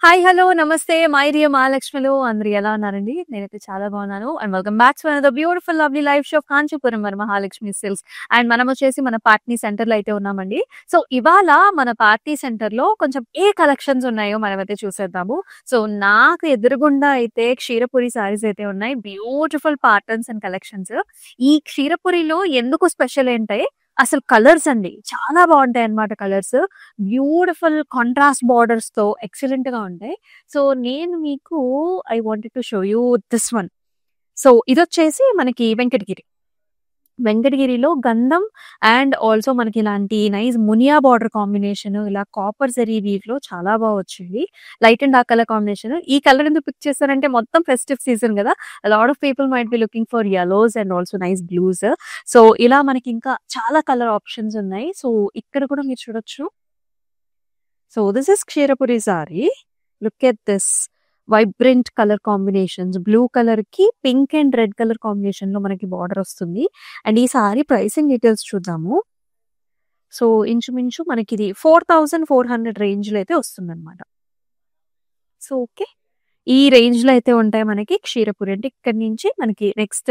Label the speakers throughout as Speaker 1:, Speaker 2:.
Speaker 1: Hi! Hello! నమస్తే. My dear మహాలక్ష్ములు అందరూ ఎలా ఉన్నారండి? నేనైతే చాలా బాగున్నాను. And welcome back to another beautiful lovely live show Kanchipuram మరి మహాలక్ష్మి సిల్క్స్. అండ్ మనమొచ్చేసి మన పాట్నీ సెంటర్‌లో అయితే ఉన్నామండి. సో, ఇవాళ మన పార్టీ సెంటర్‌లో కొంచెం ఏ కలెక్షన్స్ ఉన్నాయో మనమైతే చూసేద్దాము. సో, నాకు ఎదురుగుండా అయితే క్షీరపురి సారీస్ అయితే ఉన్నాయి. Beautiful patterns and collections. ఈ క్షీరపురిలో ఎందుకు స్పెషల్ అంటే అసలు కలర్స్ అండి. చాలా బావుంటాయన్నమాట కలర్స్. బ్యూటిఫుల్ కాంట్రాస్ట్ బోర్డర్స్‌తో ఎక్సలెంట్‌గా ఉంటాయి. సో, నేను మీకు I wanted to show you this one. So, ఇదొచ్చేసి మనకి వెంకటగిరి. వెంకటగిరిలో గంధం అండ్ ఆల్సో మనకి ఇలాంటి నైస్ మునియా బార్డర్ కాంబినేషన్ ఇలా కాపర్ జరీ వీవ్‌లో చాలా బా వచ్చింది. Light and dark colour combination. ఈ కలర్ ఎందుకు పిక్ చేశారంటే మొత్తం ఫెస్టివ్ సీజన్ గదా! Lot of people might be looking for yellows and also nice blues. So, ఇలా మనకి ఇంకా చాలా కలర్ ఆప్షన్స్ ఉన్నాయి. సో, ఇక్కడ కూడా మీరు చూడొచ్చు. So, this is Ksheerapuri sorry. Look at this vibrant colour combinations. Blue కలర్‌కి పింక్ అండ్ రెడ్ కలర్ కాంబినేషన్‌లో మనకి బార్డర్ వస్తుంది. అండ్ ఈ సారీ ప్రైసింగ్ డీటెయిల్స్ చూద్దాము. సో, ఇంచుమించు మనకిది 4400 రేంజ్‌లో అయితే వస్తుందన్నమాట. So, okay. ఈ రేంజ్‌లో అయితే ఉంటాయి మనకి క్షీరపురి. అంటే ఇక్కడి నుంచి మనకి నెక్స్ట్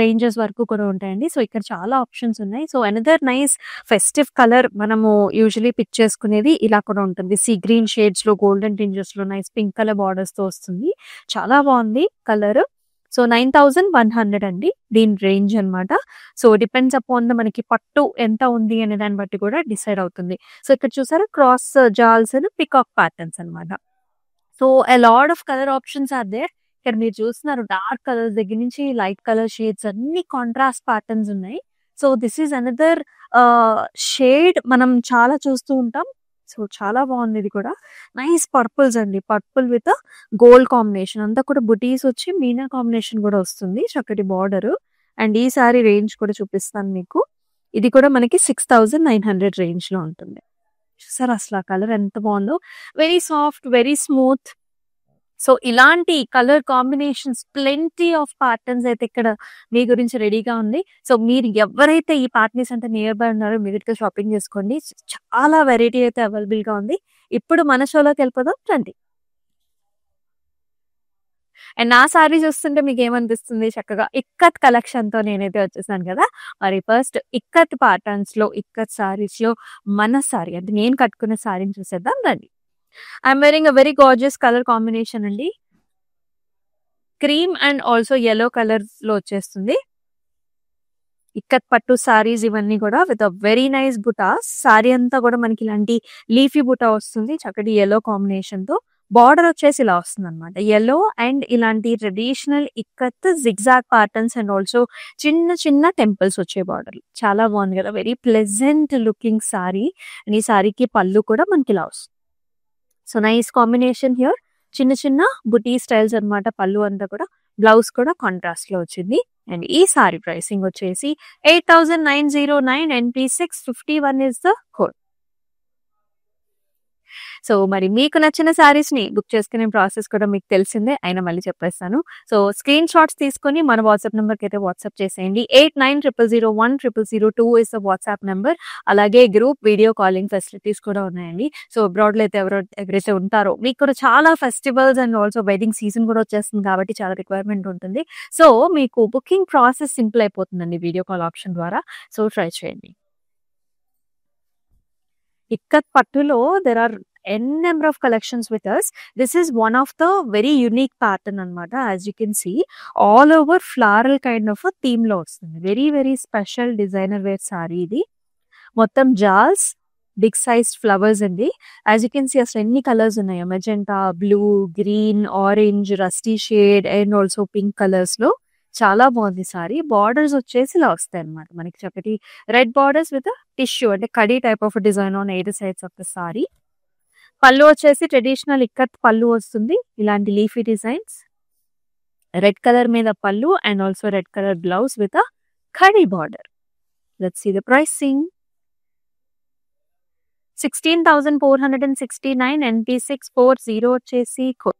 Speaker 1: రేంజెస్ వరకు కూడా ఉంటాయండి. సో, ఇక్కడ చాలా ఆప్షన్స్ ఉన్నాయి. So, another nice festive colour మనము యూజువల్లీ పిక్ చేసుకునేది ఇలా కూడా ఉంటుంది. సీ గ్రీన్ షేడ్స్‌లో గోల్డెన్ టింజెస్‌లో నైస్ పింక్ కలర్ బార్డర్స్‌తో వస్తుంది. చాలా బావుంది కలర్. సో, 9100 అండి. దీని రేంజ్ అన్నమాట. సో, డిపెండ్స్ అపాన్ ద మనకి పట్టు ఎంత ఉంది అనే దాన్ని బట్టి కూడా డిసైడ్ అవుతుంది. సో, ఇక్కడ చూసారా క్రాస్ జాల్స్ అండ్ పీకాక్ ప్యాటర్న్స్ అన్నమాట. So, a lot of colour options are there. ఇక్కడ మీరు చూస్తున్నారు డార్క్ కలర్స్ దగ్గర నుంచి లైట్ కలర్ షేడ్స్ అన్ని కాంట్రాస్ట్ ప్యాటర్న్స్ ఉన్నాయి. So, this is another shade మనం చాలా చూస్తూ ఉంటాం. సో, చాలా బావుంది ఇది కూడా. నైస్ పర్పుల్స్ అండి. Purple with gold combination. అంతా కూడా బుటీస్ వచ్చి మీనా కాంబినేషన్ కూడా వస్తుంది. చక్కటి బార్డర్. అండ్ ఈ సారీ రేంజ్ కూడా చూపిస్తాను మీకు. ఇది కూడా మనకి 6900 రేంజ్‌లో ఉంటుంది. చూసారా అసలు ఆ కలర్ ఎంత బావుందో. Very soft, very smooth. So, ఇలాంటి colour combinations plenty of patterns అయితే ఇక్కడ మీ గురించి రెడీగా ఉంది. సో, మీరు ఎవరైతే ఈ పార్ట్నీస్ అంటే నియర్ బై ఉన్నారో ఇమ్మీడియేట్‌గా షాపింగ్ చేసుకోండి. చాలా వెరైటీ అయితే అవైలబుల్‌గా ఉంది. ఇప్పుడు మన షోలోకెళ్ళిపోదాం రండి. అండ్ నా సారీ చూస్తుంటే మీకేమనిపిస్తుంది? చక్కగా ఇక్కత్ కలెక్షన్‌తో నేనైతే వచ్చేసాను కదా! మరి ఫస్ట్ ఇక్కత్ ప్యాటర్న్స్‌లో, ఇక్కత్ సారీస్‌లో మన సారీ అంటే నేను కట్టుకున్న సారీని చూసేద్దాం రండి. I'm wearing a very gorgeous colour combination అండి. క్రీమ్ అండ్ ఆల్సో యెల్లో కలర్స్‌లో వచ్చేస్తుంది. ఇక్కత్ పట్టు సారీస్ ఇవన్నీ కూడా విత్ అ వెరీ నైస్ బుటాస్. సారీ అంతా కూడా మనకి ఇలాంటి లీఫీ బుటా వస్తుంది. చక్కటి యెల్లో కాంబినేషన్‌తో. బార్డర్ వచ్చేసి ఇలా వస్తుందన్నమాట. యెల్లో అండ్ ఇలాంటి traditional ikat zigzag patterns and also చిన్న చిన్న టెంపుల్స్ వచ్చే బార్డర్‌లు. చాలా బాగుంది కదా! Very pleasant looking sorry. And ఈ సారీకి పళ్ళు కూడా మనకి ఇలా వస్తుంది. So, nice combination here. చిన్న చిన్న బుటీ స్టైల్స్ అన్నమాట పళ్ళు అంతా కూడా. బ్లౌజ్ కూడా కాంట్రాస్ట్‌లో వచ్చింది. అండ్ ఈ సారీ ప్రైసింగ్ వచ్చేసి 8909 NP 651 is the code. So, మరి మీకు నచ్చిన సారీస్‌ని బుక్ చేసుకునే ప్రాసెస్ కూడా మీకు తెలిసిందే. అయినా మళ్ళీ చెప్పేస్తాను. సో, స్క్రీన్ షాట్స్ తీసుకొని మన వాట్సాప్ నంబర్‌కైతే వాట్సాప్ చేసేయండి. 8900010002 ఇస్ ద వాట్సాప్ నంబర్. అలాగే గ్రూప్ వీడియో కాలింగ్ ఫెసిలిటీస్ కూడా ఉన్నాయండి. సో, అబ్రాడ్‌లో అయితే ఎవరైతే ఉంటారో మీకు కూడా చాలా festivals and also wedding season కూడా వచ్చేస్తుంది కాబట్టి చాలా రిక్వైర్మెంట్ ఉంటుంది. సో, మీకు బుకింగ్ ప్రాసెస్ సింపుల్ అయిపోతుందండి వీడియో కాల్ ఆప్షన్ ద్వారా. సో, ట్రై చేయండి. ఇక్కత్ పట్టులో there are n number of collections with us. This is one of the very unique pattern అన్నమాట. As you can see, all over floral kind of a theme లో వస్తుంది. Very very special designer wear sari ఇది. మొత్తం జాల్స్, big sized flowers అండి. As you can see అసలు ఎన్ని colours ఉన్నాయో magenta, blue, green, orange, rusty shade and also pink కలర్స్‌లో చాలా బాగుంది సారీ. బార్డర్స్ వచ్చేసి ఇలా వస్తాయన్నమాట. మనకి చక్కటి రెడ్ బార్డర్స్ విత్ టిష్యూ అంటే khadi type of design on eight sides of the sorry. పళ్ళు వచ్చేసి ట్రెడిషనల్ ఇక్కత్ పళ్ళు వస్తుంది. ఇలాంటి లీఫీ డిజైన్స్. రెడ్ కలర్ మీద పళ్ళు and also red colour blouse with a కడీ border. Let's see the pricing. 16,469 NP 640 వచ్చేసి code.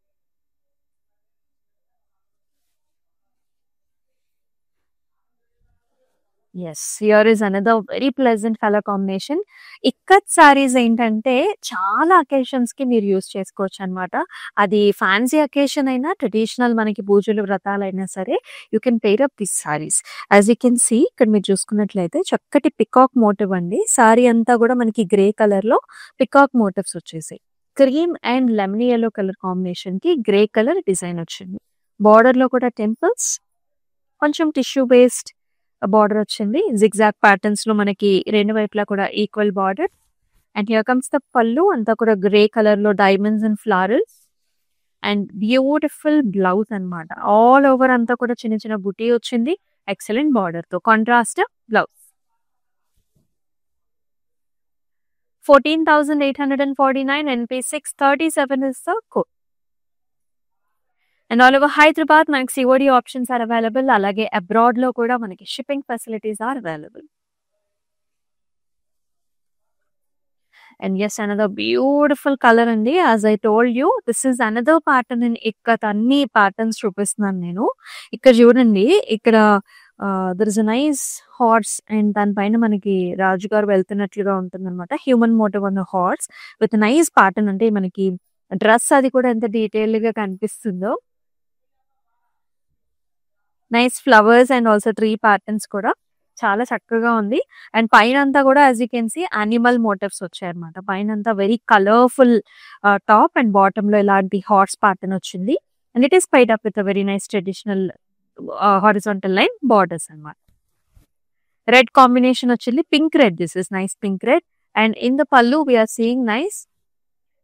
Speaker 1: Yes. Here is another very pleasant colour combination. Ikat saris ఏంటంటే చాలా అకేషన్స్‌కి మీరు యూజ్ చేసుకోవచ్చనమాట. అది ఫ్యాన్సీ అకేషన్ అయినా, ట్రెడిషనల్ మనకి పూజలు, వ్రతాలైనా సరే you can pair up these saris. As you can see ఇక్కడ మీరు చూసుకున్నట్లయితే చక్కటి పికాక్ మోటివ్ అండి. సారీ అంతా కూడా మనకి గ్రే కలర్‌లో పికాక్ మోటివ్స్ వచ్చేసాయి. Cream and lemon yellow colour కాంబినేషన్‌కి గ్రే కలర్ డిజైన్ వచ్చింది. బార్డర్‌లో కూడా టెంపుల్స్, కొంచెం టిష్యూ బేస్డ్ బార్డర్ వచ్చింది. జిగ్‌జాగ్ ప్యాటర్న్స్ లో మనకి రెండు వైపులా కూడా equal border. And here comes the pallu, అంతా కూడా గ్రే కలర్ లో diamonds and florals and beautiful blouse అన్నమాట. ఆల్ ఓవర్ అంతా కూడా చిన్న చిన్న బుటీ వచ్చింది. ఎక్సలెంట్ బార్డర్ తో contrast blouse. 14,849 NP6 37 is the code. And all over Hyderabad మనకి సిఓడి ఆప్షన్స్ ఆర్ అవైలబుల్. అలాగే అబ్రాడ్ లో కూడా మనకి shipping facilities are available. And yes, another beautiful colour అండి. As I told you, this is another pattern in ikat. అన్ని ప్యాటర్న్స్ చూపిస్తున్నాను నేను. ఇక్కడ చూడండి, ఇక్కడ there is a nice horse and దానిపైన మనకి రాజుగారు వెళ్తున్నట్లుగా ఉంటుంది అనమాట. Human motif on the horse with nice pattern. అంటే మనకి డ్రెస్ అది కూడా ఎంత డీటెయిల్డ్ గా కనిపిస్తుందో. Nice flowers and also tree patterns కూడా చాలా చక్కగా ఉంది. అండ్ పైన అంతా కూడా as you can see animal motifs వచ్చాయన్నమాట. పైన అంతా very colourful top and bottom లో ఇలాంటి హార్స్ ప్యాటర్న్ వచ్చింది. And it is paired up with very nice traditional horizontal line borders అన్నమాట. రెడ్ కాంబినేషన్ వచ్చింది, pink red. This is nice pink red. And in the pallu we're seeing nice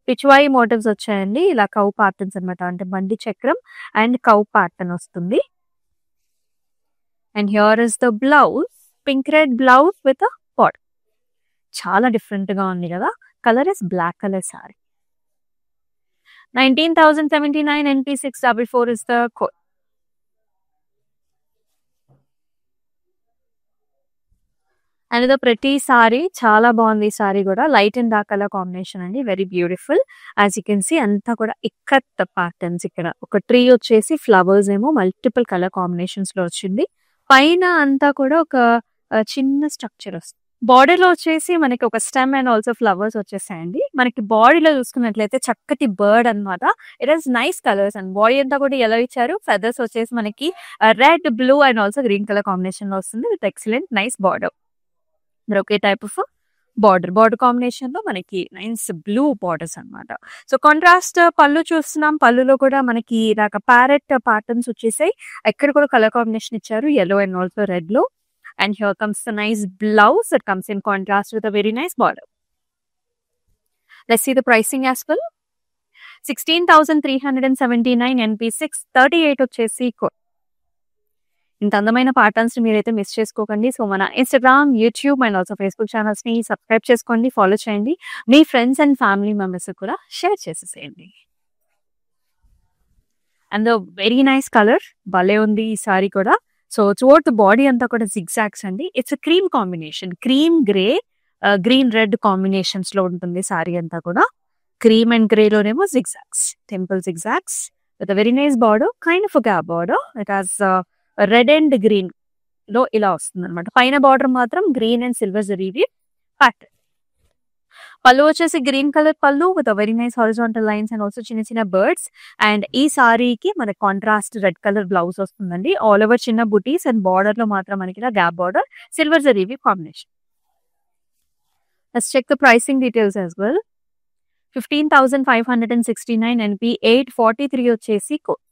Speaker 1: pichwai motifs వచ్చాయండి. ఇలా cow patterns అనమాట. అంటే బండి చక్రం and cow pattern వస్తుంది. And here is the blouse, pink red blouse with border. చాలా different గా ఉంది కదా. Colour is black colour sari. 19,079 NP644 is the code. And ఇది ప్రతి సారీ చాలా బాగుంది. ఈ సారీ కూడా light and dark colour combination అండి. Very beautiful. As you can see అంతా కూడా ఇక్కత్ ప్యాటర్న్స్. ఇక్కడ ఒక ట్రీ వచ్చేసి ఫ్లవర్స్ ఏమో మల్టిపుల్ కలర్ కాంబినేషన్స్ లో వచ్చింది. పైన అంతా కూడా ఒక చిన్న స్ట్రక్చర్ వస్తుంది. బాడీలో వచ్చేసి మనకి ఒక స్టెమ్ అండ్ ఆల్సో ఫ్లవర్స్ వచ్చేసాయండి. మనకి బాడీలో చూసుకున్నట్లయితే చక్కటి బర్డ్ అన్నమాట. It is nice colours. And body అంతా కూడా ఎలా ఇచ్చారు, ఫెదర్స్ వచ్చేసి మనకి red, blue and also green colour combination లో వస్తుంది with excellent nice border. Okay type of border combination లో మనకి నైస్ బ్లూ బార్డర్స్ అన్నమాట. సో కాంట్రాస్ట్ పళ్ళు చూస్తున్నాం. పళ్ళులో కూడా మనకి ఇలాగ ప్యారెట్ ప్యాటర్న్స్ వచ్చేసాయి. ఎక్కడ కూడా కలర్ కాంబినేషన్ ఇచ్చారు, yellow and also red లో. And here comes the nice blouse. It comes in contrast with a very nice border. Let's see the pricing as well. 16,379 NP6 38 వచ్చేసి ఇంత అందమైన ప్యాటర్న్స్ మీరైతే miss చేసుకోకండి. సో మన Instagram, YouTube and also Facebook channels ని subscribe చేసుకోండి, follow చేయండి. మీ friends and family members కూడా షేర్ చేసేసేయండి. అండ్ వెరీ నైస్ కలర్, భలే ఉంది ఈ సారీ కూడా. సో టువర్డ్ ద బాడీ అంతా కూడా జిగ్జాగ్స్ అండి. It's cream combination, cream grey, green red combinations లో ఉంటుంది సారీ అంతా కూడా. క్రీమ్ అండ్ గ్రే లోనేమో zigzags, temple zigzags with very nice border, kind of gap border. It has red and green లో ఇలా వస్తుంది అనమాట. పైన బార్డర్ మాత్రం గ్రీన్ అండ్ సిల్వర్ జరీవి ప్యాటర్న్. పళ్ళు వచ్చేసి green colour pallu with very nice horizontal lines and also చిన్న చిన్న బర్డ్స్. అండ్ ఈ సారీకి మన కాంట్రాస్ట్ రెడ్ కలర్ బ్లౌజ్ వస్తుందండి. ఆల్ ఓవర్ చిన్న బుటీస్ అండ్ బార్డర్ లో మాత్రం మనకి గ్యాప్ బార్డర్, సిల్వర్ జరీవి combination. Let's check the pricing details as well. 15,569 NP 843 వచ్చేసి కోడ్.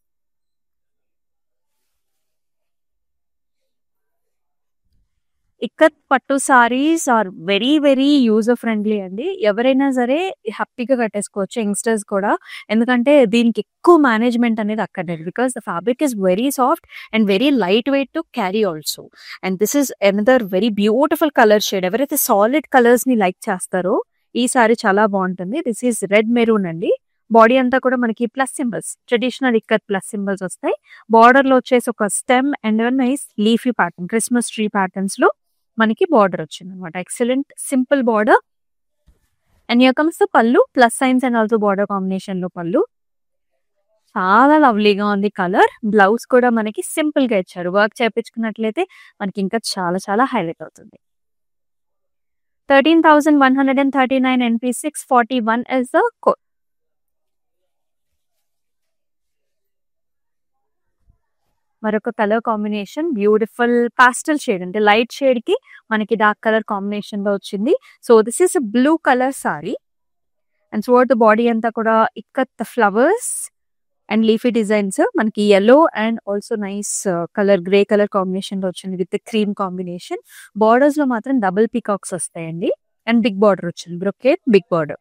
Speaker 1: ఇక్కత్ పట్టు saris are very very user friendly అండి. ఎవరైనా సరే హ్యాపీగా కట్టేసుకోవచ్చు, యంగ్స్టర్స్ కూడా. ఎందుకంటే దీనికి ఎక్కువ మేనేజ్మెంట్ అనేది అక్కర్లేదు. Because the fabric is very soft and very light wait to carry also. And this is another very beautiful colour shade. ఎవరైతే సాలిడ్ కలర్స్ ని లైక్ చేస్తారో ఈ సారీ చాలా బాగుంటుంది. దిస్ ఈస్ రెడ్ మెరూన్ అండి. బాడీ అంతా కూడా మనకి plus symbols, traditional ikat plus symbols వస్తాయి. బార్డర్ లో వచ్చేసి ఒక stem and nice leafy pattern, Christmas tree patterns లో మనకి బార్డర్ వచ్చింది అనమాట. Excellent simple border. And here comes the pallu, plus signs and also border combination లో పళ్ళు. చాలా లవ్లీగా ఉంది కలర్. బ్లౌజ్ కూడా మనకి సింపుల్‌గా ఇచ్చారు. వర్క్ చేపించుకున్నట్లయితే మనకి ఇంకా చాలా చాలా హైలైట్ అవుతుంది. 13,139 NP 641 is the code. మరొక colour combination beautiful pastel shade అంటే లైట్ షేడ్ కి మనకి డార్క్ కలర్ కాంబినేషన్ లో వచ్చింది. So this is blue colour sari and toward the body అంతా కూడా ikat flowers and leafy designs మనకి yellow and also nice colour grey colour combination లో వచ్చింది విత్ క్రీమ్ కాంబినేషన్. బార్డర్స్ లో మాత్రం డబుల్ పీకాక్స్ వస్తాయండి అండ్ బిగ్ బార్డర్ వచ్చింది. Brocade big border,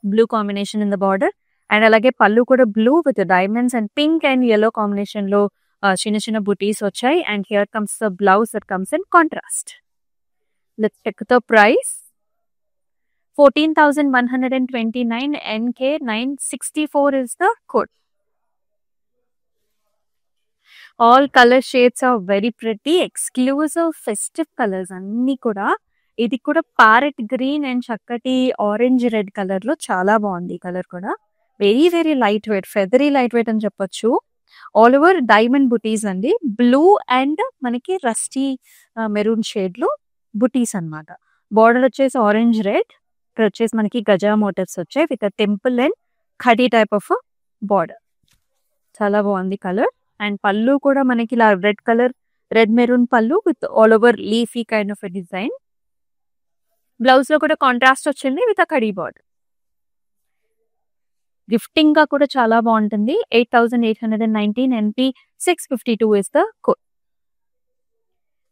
Speaker 1: blue combination in the border and అలాగే పళ్ళు కూడా blue with diamonds and pink and yellow combination లో చిన్న చిన్న బుటీస్ వచ్చాయి. And here comes the blouse that comes in contrast. Let's check the price. 14,129 NK 964 is the code. All color shades are very pretty, exclusive festive colors అన్ని కూడా. ఇది కూడా parrot green and చక్కటి ఆరెంజ్ రెడ్ కలర్ లో చాలా బాగుంది. Colour కూడా very very light weight, feathery light weight అని చెప్పొచ్చు. ఆల్ ఓవర్ డైమండ్ బుటీస్ అండి. బ్లూ అండ్ మనకి రస్టీ మెరూన్ షేడ్ లో బుటీస్ అన్నమాట. బార్డర్ వచ్చేసి ఆరెంజ్ రెడ్, ఇక్కడ వచ్చేసి మనకి గజా మోటివ్స్ వచ్చాయి with temple and khadi type of border. చాలా బాగుంది కలర్. అండ్ పళ్ళు కూడా మనకి ఇలా రెడ్ కలర్, రెడ్ మెరూన్ పళ్ళు with all over leafy kind of design. Blouse లో కూడా కాంట్రాస్ట్ వచ్చింది విత్ ఖడీ బార్డర్. గిఫ్టింగ్ గా కూడా చాలా బాగుంటుంది. 8,819 NP 652 is the code.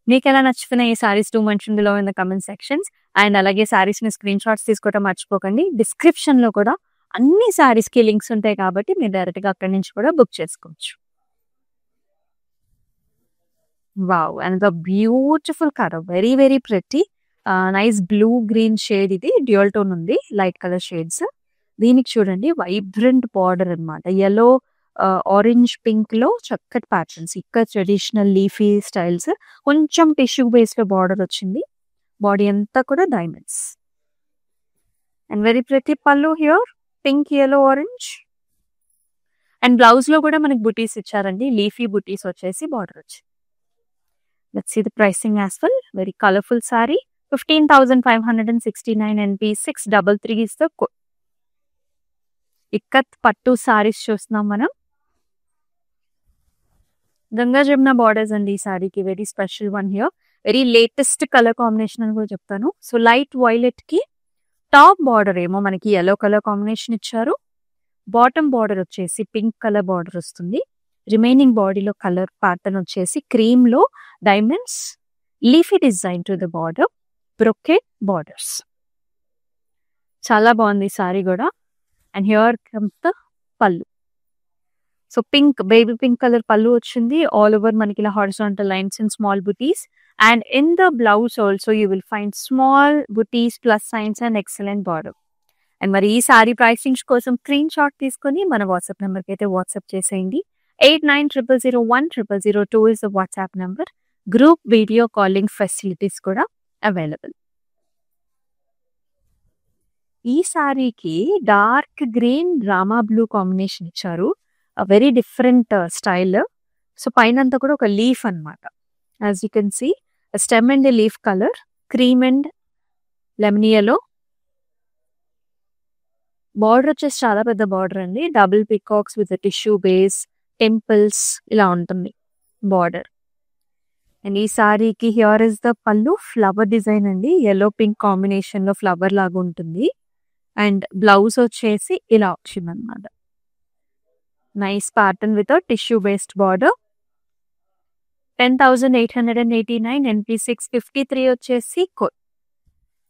Speaker 1: మీకు ఎలా నచ్చుతున్నాయి ఈ saris? Two mention below in the comment sections. And అలాగే సారీస్ ని స్క్రీన్ షాట్స్ తీసుకోవడం మర్చిపోకండి. డిస్క్రిప్షన్ లో కూడా అన్ని సారీస్ కి లింక్స్ ఉంటాయి కాబట్టి మీరు డైరెక్ట్ గా అక్కడి నుంచి కూడా బుక్ చేసుకోవచ్చు. Wow, and the beautiful colour, very very pretty, nice blue green shade. ఇది డ్యూయల్ టోన్ ఉంది, లైట్ కలర్ షేడ్స్. దీనికి చూడండి వైబ్రెంట్ బార్డర్ అన్నమాట. yellow ఆరెంజ్ పింక్ లో చక్కటి ప్యాటర్న్స్, ఇక్కడ ట్రెడిషనల్ లీఫీ స్టైల్స్, కొంచెం టిష్యూ బేస్ లో బార్డర్ వచ్చింది. బాడీ అంతా కూడా డైమండ్స్ అండ్ వెరీ ప్రెటీ పళ్ళు here pink, yellow, orange. And blouse లో కూడా మనకి బుటీస్ ఇచ్చారండి, లీఫీ బుటీస్ వచ్చేసి బార్డర్ వచ్చి. Let's see the pricing as well. Very colourful sari. 15,569 NP 633 is the code. Ikat పట్టు సారీస్ చూస్తున్నాం మనం. గంగా జమున బార్డర్స్ అండి ఈ సారీకి. Very special one here. Very latest colour combination అని కూడా చెప్తాను. సో లైట్ వైలెట్ కి టాప్ బార్డర్ ఏమో మనకి yellow కలర్ కాంబినేషన్ ఇచ్చారు. బాటమ్ బార్డర్ వచ్చేసి పింక్ కలర్ బార్డర్ వస్తుంది. రిమైనింగ్ బాడీలో కలర్ ప్యాటర్న్ వచ్చేసి క్రీమ్ లో diamonds, leafy design to the border, brocade borders. చాలా బాగుంది ఈ సారీ కూడా. And here comes the pallu. So pink, baby pink colour pallu వచ్చింది. ఆల్ ఓవర్ మనకి ఇలా horizontal lines and small butis. And in the blouse also you will find small butis plus signs and excellent border. And మరి ఈ sari pricings కోసం screen shot తీసుకొని మన WhatsApp నెంబర్కి అయితే వాట్సాప్ చేసేయండి. 8900010002 is the WhatsApp number. Group video calling facilities కూడా available. ఈ సారీకి dark green Rama blue combination ఇచ్చారు. Very different style. సో పైన అంతా కూడా ఒక లీఫ్ అన్నమాట. As you can see stem and leaf colour, cream and lemon yellow. Border వచ్చేసి చాలా పెద్ద బార్డర్ అండి. Double peacocks with tissue base, temples ఇలా ఉంటుంది బార్డర్. అండ్ ఈ సారీకి here is the pallu, flower design అండి. yellow పింక్ కాంబినేషన్ లో ఫ్లవర్ లాగా ఉంటుంది. అండ్ బ్లౌజ్ వచ్చేసి ఇలా వచ్చిందనమాట. Nice pattern with tissue based border. 10,889 NP 653 వచ్చేసి కోడ్.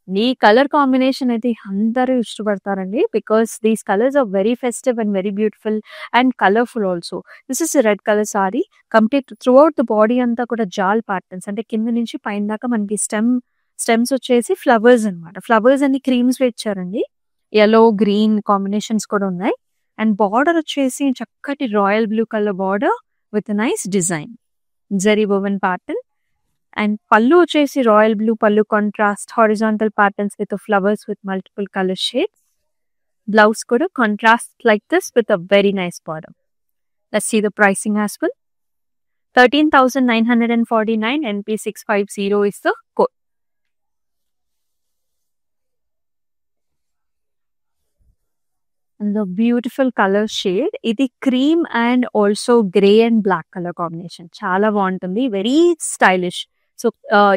Speaker 1: ఈ కలర్ కాంబినేషన్ అయితే అందరూ ఇష్టపడతారండి. Because these colours are very festive and very beautiful and colourful also. This is red colour sari. Complete throughout the body అంతా కూడా జాల్ patterns, అంటే కింద నుంచి పైన దాకా మనకి స్టెమ్స్ వచ్చేసి ఫ్లవర్స్ అనమాట. ఫ్లవర్స్ అన్ని క్రీమ్స్ లో ఇచ్చారండి. yellow గ్రీన్ కాంబినేషన్స్ కూడా ఉన్నాయి. అండ్ బార్డర్ వచ్చేసి చక్కటి royal blue colour border with nice design, zari woven pattern. And pallu వచ్చేసి royal blue pallu, contrast horizontal patterns with flowers with multiple colour shades. Blouse కూడా contrast like this with a very nice border. Let's see the pricing as well. 13,949 NP650 is the code. And the beautiful color shade. ఇది cream and also grey and black color combination. చాలా బాగుంటుంది. Very stylish. So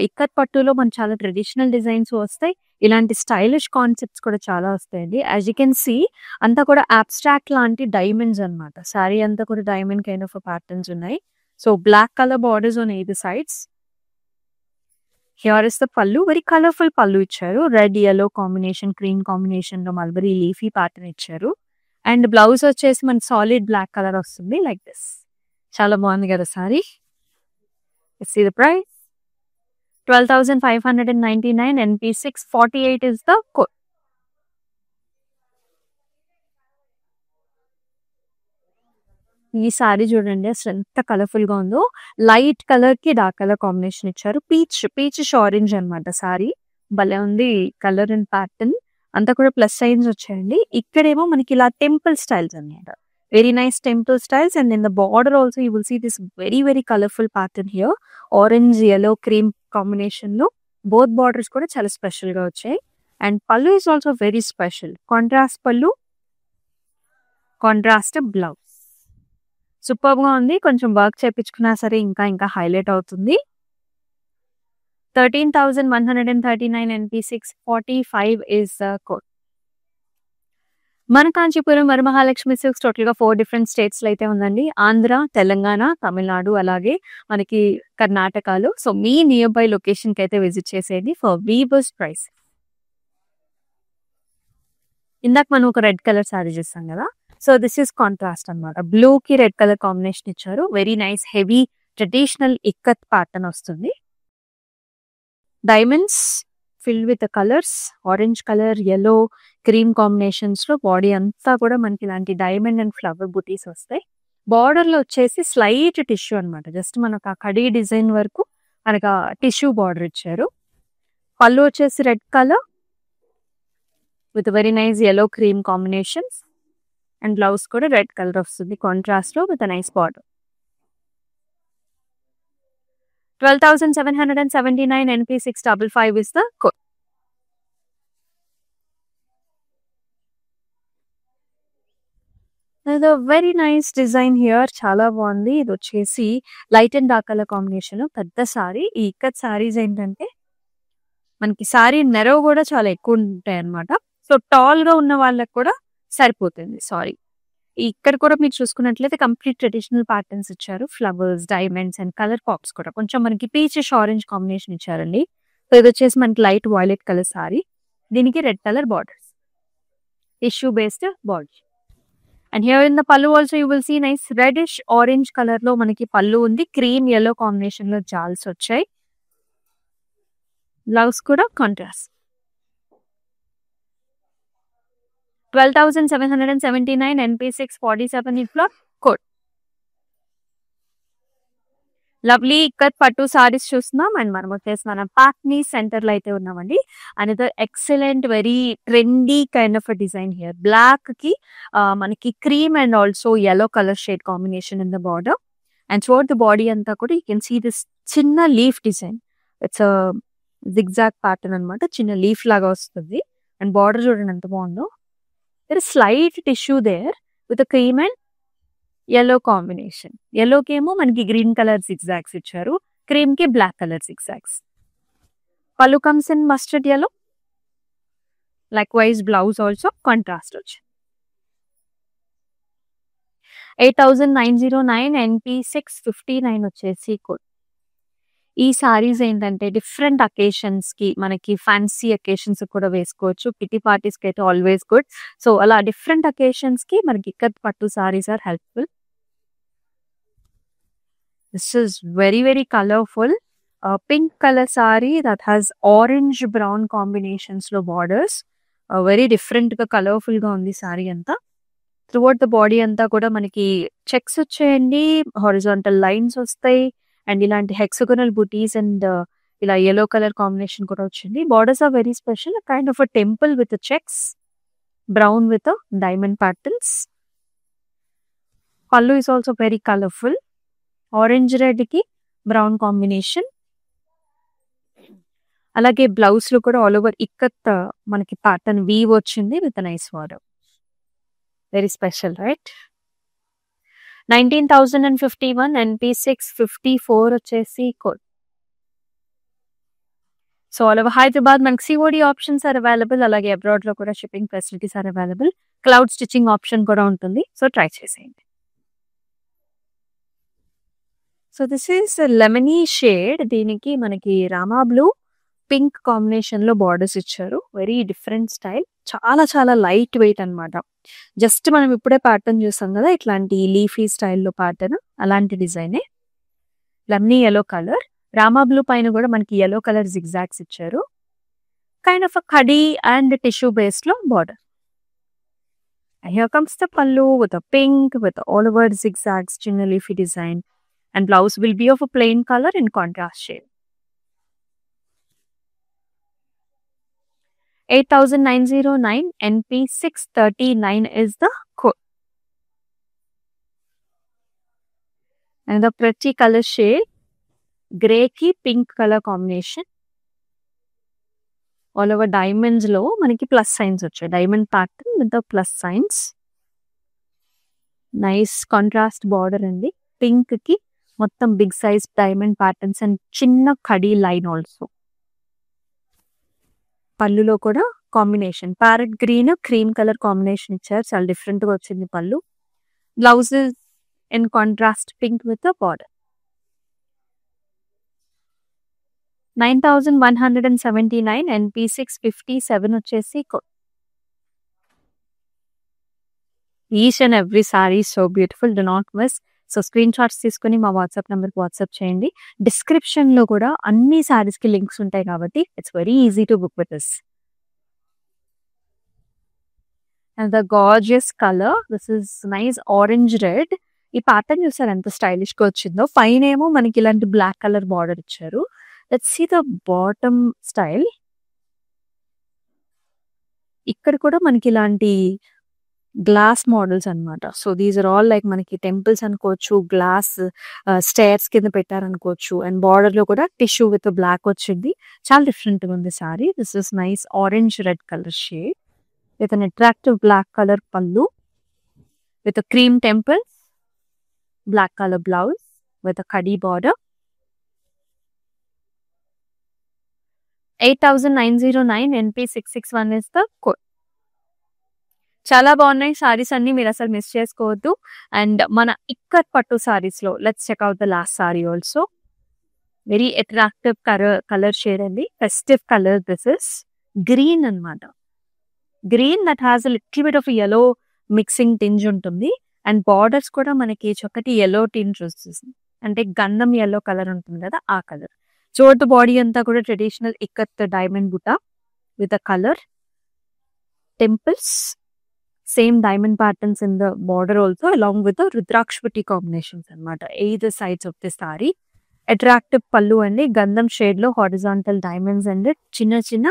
Speaker 1: ikat పట్టులో మనకు చాలా traditional designs వస్తాయి. ఇలాంటి stylish concepts కూడా చాలా వస్తాయండి. యాజ్ యూ కెన్ సీ అంతా కూడా అబ్స్ట్రాక్ట్ లాంటి డైమండ్స్ అన్నమాట. సారీ అంతా కూడా డైమండ్ కైండ్ ఆఫ్ ప్యాటర్న్స్ ఉన్నాయి. So black colour borders on either sides. Here is the pallu. Very colourful పల్లు ఇచ్చారు. Red yellow combination, cream combination లో మల్బరీ లీఫీ ప్యాటర్న్ ఇచ్చారు. అండ్ బ్లౌజ్ వచ్చేసి మనకి సాలిడ్ బ్లాక్ కలర్ వస్తుంది లైక్ దిస్. చాలా బాగుంది కదా sari. See the price 12,599 NP648 is the code. ఈ సారీ చూడండి అసలు ఎంత కలర్ఫుల్ గా ఉందో. లైట్ కలర్ కి డార్క్ కలర్ కాంబినేషన్ ఇచ్చారు. పీచ్ ఆరెంజ్ అన్నమాట సారీ. భలే ఉంది కలర్ అండ్ ప్యాటర్న్. అంతా కూడా ప్లస్ సైన్స్ వచ్చాయండి. ఇక్కడేమో మనకి ఇలా టెంపుల్ స్టైల్స్ అన్నమాట. Very nice temple styles. And in the border also you will see this very colourful pattern here. Orange yellow cream combination లో బోత్ బార్డర్స్ కూడా చాలా స్పెషల్ గా వచ్చాయి. And pallu is also very special. Contrast pallu, contrast blouse. Super గా ఉంది. కొంచెం work చేపించుకున్నా సరే ఇంకా హైలైట్ అవుతుంది. 13,139 NP645 is the code. మన కాంచీపురం వరమహాలక్ష్మి సిల్క్స్ టోటల్ గా 4 డిఫరెంట్ స్టేట్స్ లో అయితే ఉందండి. ఆంధ్ర, తెలంగాణ, తమిళనాడు, అలాగే మనకి కర్ణాటకలో. So me near by location కి అయితే విజిట్ చేసేయండి ఫర్ వీవర్స్ ప్రైస్. ఇందాక మనం ఒక రెడ్ కలర్ సారీ చూస్తాం కదా. సో దిస్ ఇస్ కాంట్రాస్ట్ అన్నమాట. బ్లూ కి రెడ్ కలర్ కాంబినేషన్ ఇచ్చారు. Very nice heavy traditional ikat pattern వస్తుంది. Diamonds filled with colours, orange colour, yellow, cream combinations లో బాడీ అంతా కూడా మనకి ఇలాంటి డైమండ్ అండ్ ఫ్లవర్ బుటీస్ వస్తాయి. బార్డర్ లో వచ్చేసి స్లైట్ టిష్యూ అన్నమాట. జస్ట్ మనకు ఆ కడీ డిజైన్ వరకు మనకు టిష్యూ బార్డర్ ఇచ్చారు. పళ్ళు వచ్చేసి red colour with very nice yellow cream combinations. And blouse కూడా రెడ్ కలర్ వస్తుంది కాంట్రాస్ట్ లో with nice border. 12,779 NP655 is the code. ఇది వెరీ నైస్ డిజైన్ హియర్. చాలా బాగుంది. ఇది వచ్చేసి light and dark colour combination పెద్ద సారీ. ఈ ఇక్కత్ సారీస్ ఏంటంటే మనకి సారీ నెరవ్ కూడా చాలా ఎక్కువ ఉంటాయి అన్నమాట. సో టాల్ గా ఉన్న వాళ్ళకి కూడా సరిపోతుంది సారీ. ఇక్కడ కూడా మీరు చూసుకున్నట్లయితే కంప్లీట్ ట్రెడిషనల్ ప్యాటర్న్స్ ఇచ్చారు. Flowers, diamonds and colour pops కూడా కొంచెం మనకి పీచిష్ ఆరెంజ్ కాంబినేషన్ ఇచ్చారండి. సో ఇది వచ్చేసి మనకి లైట్ వైలెట్ కలర్ సారీ. దీనికి red colour borders, tissue based border. And here in the pallu also you will see nice reddish orange colour లో మనకి పల్లు ఉంది. క్రీమ్ yellow కాంబినేషన్ లో జాల్స్ వచ్చాయి. బ్లౌజ్ కూడా contrast. 12,779 NP647 is the code. Lovely ikat పట్టు సారీస్ చూస్తున్నాం. అండ్ మనం వచ్చేసి మన పాట్నీ సెంటర్ లో అయితే ఉన్నామండి. Another excellent very trendy kind of design here. Black కి మనకి cream and also yellow colour shade combination in the border. And throughout the body అంతా కూడా యూ కెన్ సీ దిస్ చిన్న leaf design. It's zigzag pattern అనమాట. చిన్న leaf లాగా వస్తుంది. And border చూడండి ఎంత బాగుందో. There is slight tissue there with a cream and yellow combination. Yellow ki emo manaki green color zigzags icharu. Cream ki black color zigzags. Pallu comes in mustard yellow. Likewise blouse also contrast వచ్చి 8,909 NP659 వచ్చేసి code. ఈ సారీస్ ఏంటంటే different occasions కి మనకి fancy occasions కూడా వేసుకోవచ్చు. Kitty parties కి అయితే ఆల్వేస్ గుడ్. సో అలా డిఫరెంట్ అకేషన్స్ కి మనకి ఇక్కత్ పట్టు saris are helpful. This is very colourful pink colour sari that has orange brown combinations లో బార్డర్స్. వెరీ డిఫరెంట్ గా కలర్ఫుల్ గా ఉంది సారీ అంతా. త్రూఅవుట్ ద బాడీ అంతా కూడా మనకి చెక్స్ వచ్చాయండి. హారిజాంటల్ లైన్స్ వస్తాయి. అండ్ ఇలాంటి హెక్సగోనల్ బుటీస్ అండ్ ఇలా yellow కలర్ కాంబినేషన్ కూడా వచ్చింది. Borders are very special. Kind of a temple with checks, brown with diamond patterns. Pallu is also very colorful. Orange red ki brown combination. అలాగే blouse లో కూడా all over ikat మనకి pattern weave వచ్చింది with nice border. Very special right. 19,051 NP654 వచ్చేసి code. So all over Hyderabad మనకి COD options are available. అలాగే abroad లో కూడా shipping facilities are available. Cloud stitching option కూడా ఉంటుంది. సో ట్రై చేసేయండి. So this is lemony shade. దీనికి మనకి రామా బ్లూ పింక్ కాంబినేషన్ లో బార్డర్స్ ఇచ్చారు. Very different style. చాలా చాలా లైట్ వెయిట్ అనమాట. జస్ట్ మనం ఇప్పుడే ప్యాటర్న్ చూసాం కదా, ఇట్లాంటి లీఫీ స్టైల్లో ప్యాటర్న్, అలాంటి డిజైనే. Lemony yellow colour. Rama blue పైన కూడా మనకి yellow కలర్ జిగ్జాగ్స్ ఇచ్చారు. కైండ్ ఆఫ్ కడీ అండ్ టిష్యూ బేస్ లో border. Here comes the pallu with a pink with all over zigzags, chinna leafy design, and blouse will be of a plain color in contrast shade. 8,909 NP639 is the code. And the pretty color shade, grey ki pink color combination. All over diamonds లో మనకి plus signs వచ్చాయి. Diamond pattern with the plus signs. Nice contrast border అండి. Pink కి మొత్తం big size diamond patterns and చిన్న కడీ line also. పళ్ళులో కూడా combination parrot green cream colour combination ఇచ్చారు. చాలా డిఫరెంట్ గా వచ్చింది పళ్ళు. Blouse in contrast pink with border. 9,179 NP657 వచ్చేసి code. Each and every sari so beautiful. Do not miss. So screen shots తీసుకుని మా వాట్సాప్ నెంబర్కి వాట్సాప్ చేయండి. డిస్క్రిప్షన్ లో కూడా అన్ని సారీస్ కి లింక్స్ ఉంటాయి కాబట్టి it's very easy to book with us. And the gorgeous color, this is nice orange red. ఈ ప్యాటర్న్ చూసారు ఎంత స్టైలిష్ గా వచ్చిందో. పైన ఏమో మనకి ఇలాంటి బ్లాక్ కలర్ బార్డర్ ఇచ్చారు. Let's see the bottom style. ఇక్కడ కూడా మనకి ఇలాంటి గ్లాస్ మోడల్స్ అన్నమాట. So these are all like మనకి టెంపుల్స్ అనుకోవచ్చు, గ్లాస్ స్టేర్స్ కింద పెట్టారనుకోవచ్చు. అండ్ బార్డర్ లో కూడా టిష్యూ విత్ బ్లాక్ వచ్చింది. చాలా డిఫరెంట్ గా ఉంది sorry. This is nice orange red colour shade with an attractive black color pallu with a cream temples, black color blouse with a khadi border. 8,909 NP661 is the code. చాలా బాగున్నాయి సారీస్ అన్ని, మీరు అసలు miss చేసుకోవద్దు. And మన ఇక్కత్ పట్టు సారీస్ లో let's check out the last sari also. Very attractive colour shade అండి. Festive colour. This is green అన్నమాట. Green that has a little bit of yellow mixing tinge ఉంటుంది. అండ్ బార్డర్స్ కూడా మనకి చక్కటి yellow టింజ్ వస్తుంది. అంటే గంధం yellow కలర్ ఉంటుంది కదా, ఆ కలర్. చోటు బాడీ అంతా కూడా traditional ikat diamond butta with a colour temples. Same diamond patterns in the border also along with the rudrakshapati combinations అనమాట. Either sides of the sari. Attractive pallu అండి. గంధం షేడ్ లో హారిజాంటల్ డైమండ్స్ అండ్ చిన్న చిన్న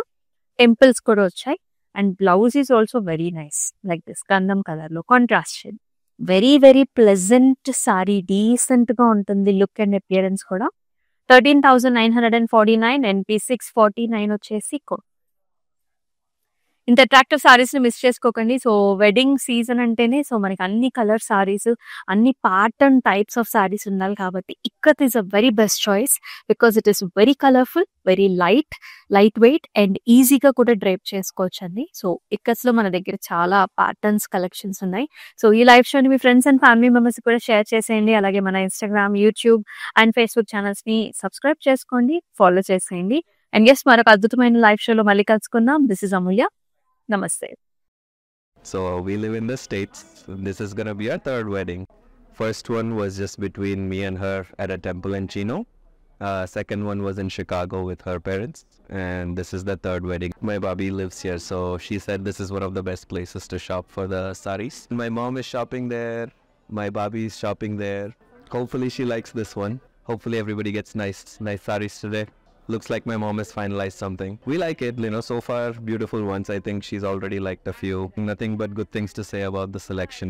Speaker 1: టెంపుల్స్ కూడా వచ్చాయి. And blouse is also very nice like this గంధం colour లో contrast shade. Very very pleasant sorry. Decent గా ఉంటుంది లుక్ అండ్ అపియరెన్స్ కూడా. 13,949 NP649 వచ్చేసి కోడ్. ఇంత అట్రాక్టివ్ సారీస్ ని మిస్ చేసుకోకండి. సో వెడ్డింగ్ సీజన్ అంటేనే సో మనకి అన్ని కలర్ సారీస్, అన్ని ప్యాటర్న్ టైప్స్ ఆఫ్ సారీస్ ఉండాలి కాబట్టి ikat is a very best choice because it is very colourful, very light wait and ఈజీగా కూడా డ్రైప్ చేసుకోవచ్చు అండి. సో ఇక్కత్స్ లో మన దగ్గర చాలా ప్యాటర్న్స్ కలెక్షన్స్ ఉన్నాయి. సో ఈ లైవ్ షోని మీ ఫ్రెండ్స్ అండ్ ఫ్యామిలీ మెంబర్స్ కూడా షేర్ చేసేయండి. అలాగే మన Instagram, YouTube and Facebook channels ని సబ్స్క్రైబ్ చేసుకోండి, ఫాలో చేసేయండి. అండ్ ఎస్, మరొక అద్భుతమైన లైవ్ షోలో మళ్ళీ కలుసుకుందాం. This is Amulya. Namaste.
Speaker 2: So we live in the States. This is gonna be our third wedding. First one was just between me and her at a temple in Chino. Second one was in Chicago with her parents. And this is the third wedding. My Bobby lives here, so she said this is one of the best places to shop for the saris. My mom is shopping there. My Bobby is shopping there. Hopefully she likes this one. Hopefully everybody gets nice saris today. Looks like my mom has finalized something. We like it, so far beautiful ones. I think she's already liked a few. Nothing but good things to say about the selection,